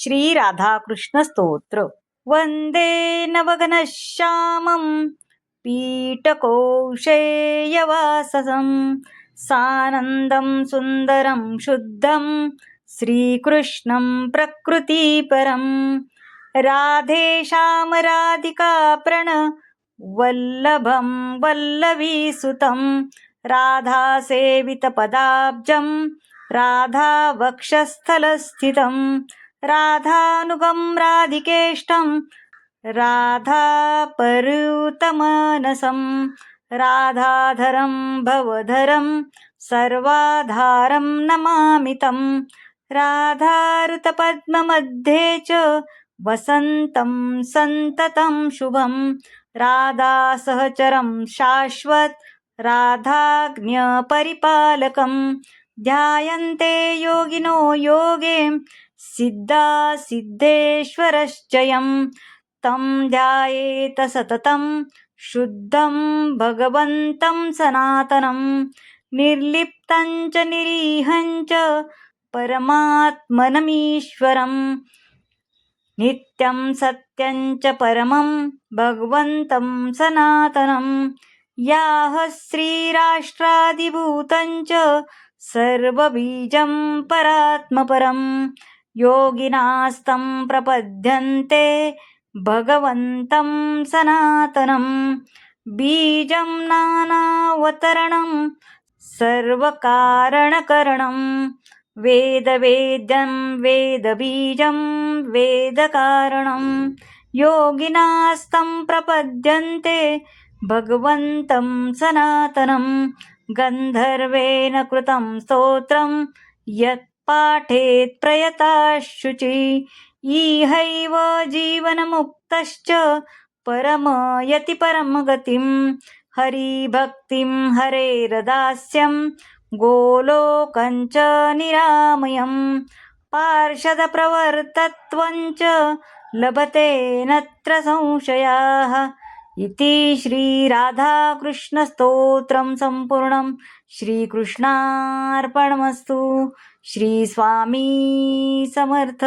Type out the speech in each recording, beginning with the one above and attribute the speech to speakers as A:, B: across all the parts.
A: श्री राधाकृष्ण स्तोत्र वंदे नवघनश्यामं पीठकोशेयवाससं सानन्दं सुन्दरं शुद्धं श्रीकृष्णं प्रकृतिपरं राधेश्याम राधिका प्रण वल्लभं वल्लवीसुतं राधासेवितपदाब्जं राधावक्षस्थलस्थितं राधानुगं राधिकेष्टं राधापरुतमानसं राधाधरं भवधरं सर्वाधारं नमामि तं राधारुतपद्ममध्ये च वसन्तं सन्ततं शुभं राधासहचरं शाश्वत राधाज्ञपरिपालकं ध्यायन्ते योगिनो योगे सिद्धा सिद्धेश्वरश्चयं तं ध्यायेत सततं शुद्धं भगवन्तं सनातनं निर्लिप्तं च निरीहं च परमात्मनमीश्वरं नित्यं सत्यं च परमं भगवन्तं सनातनं याः श्रीराष्ट्रादिभूतं च सर्वबीजं परात्मपरं योगिनास्तं प्रपद्यन्ते भगवन्तं सनातनं बीजं नानावतरणं सर्वकारणकरणं वेदवेद्यं वेदबीजं वेदकारणं योगिनास्तं प्रपद्यन्ते भगवन्तं सनातनं गन्धर्वेण कृतं स्तोत्रं यत् पाठेत् प्रयताशुचि इहैव जीवनमुक्तश्च परमयति परमगतिं हरिभक्तिं हरेरदास्यं गोलोकं च निरामयं पार्षदप्रवर्तत्वं च लभते नत्र संशयाः इति श्रीराधाकृष्णस्तोत्रं सम्पूर्णं श्रीकृष्णार्पणमस्तु। श्री स्वामी समर्थ।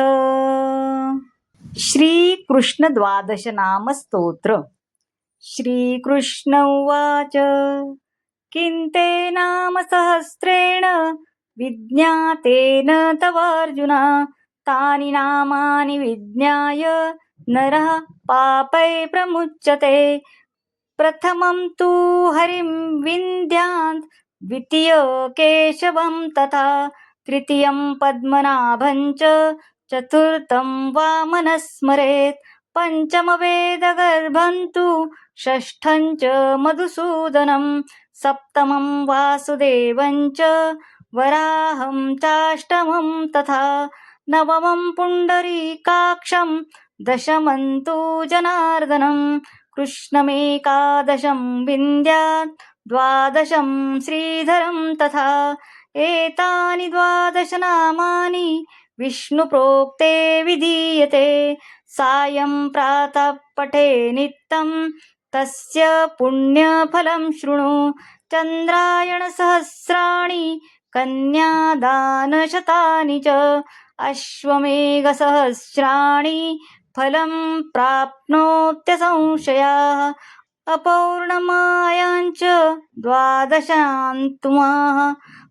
A: श्रीकृष्ण द्वादश नाम स्तोत्र। श्रीकृष्ण उवाच किन्ते नाम सहस्रेण विज्ञातेन तवार्जुन तानि नामानि विज्ञाय नरः पापै प्रमुच्यते प्रथमं तु हरिं विन्द्यात् द्वितीयं केशवं तथा तृतीयं पद्मनाभं च चतुर्थं वामनं स्मरेत् पंचमवेदगर्भं तु षष्ठं च मधुसूदनं सप्तमं वासुदेवं च वराहं चाष्टमं तथा नवमं पुण्डरीकाक्षं दशमं तु जनार्दनं कृष्णमेकादशं विन्द्यात् द्वादशं श्रीधरं तथा एतानि द्वादश नामानि विष्णुप्रोक्ते विधीयते सायं प्रातः पठे नित्यं तस्य पुण्यफलं शृणु चन्द्रायणसहस्राणि कन्यादानशतानि च अश्वमेघसहस्राणि फलं प्राप्नोत्यसंशयाः अपौर्णमायाञ्च द्वादशान्तुमाः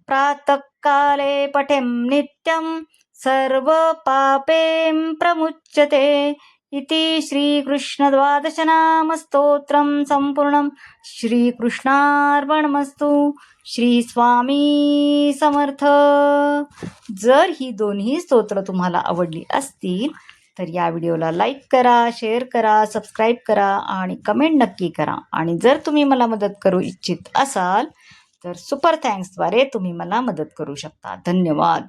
A: प्रातःकाले पठें नित्यं सर्वपापें प्रमुच्यते इति श्रीकृष्ण द्वादश नाम स्तोत्रं संपूर्णं श्रीकृष्णार्पणमस्तु। श्री स्वामी समर्थ। जर ही दोन्ही स्तोत्र तुम्हाला आवडली असतील तर या व्हिडिओला लाईक करा, शेअर करा, सबस्क्राईब करा आणि कमेंट नक्की करा। आणि जर तुम्ही मला मदत करू इच्छित असाल तर सुपर थँक्सद्वारे तुम्ही मला मदत करू शकता। धन्यवाद।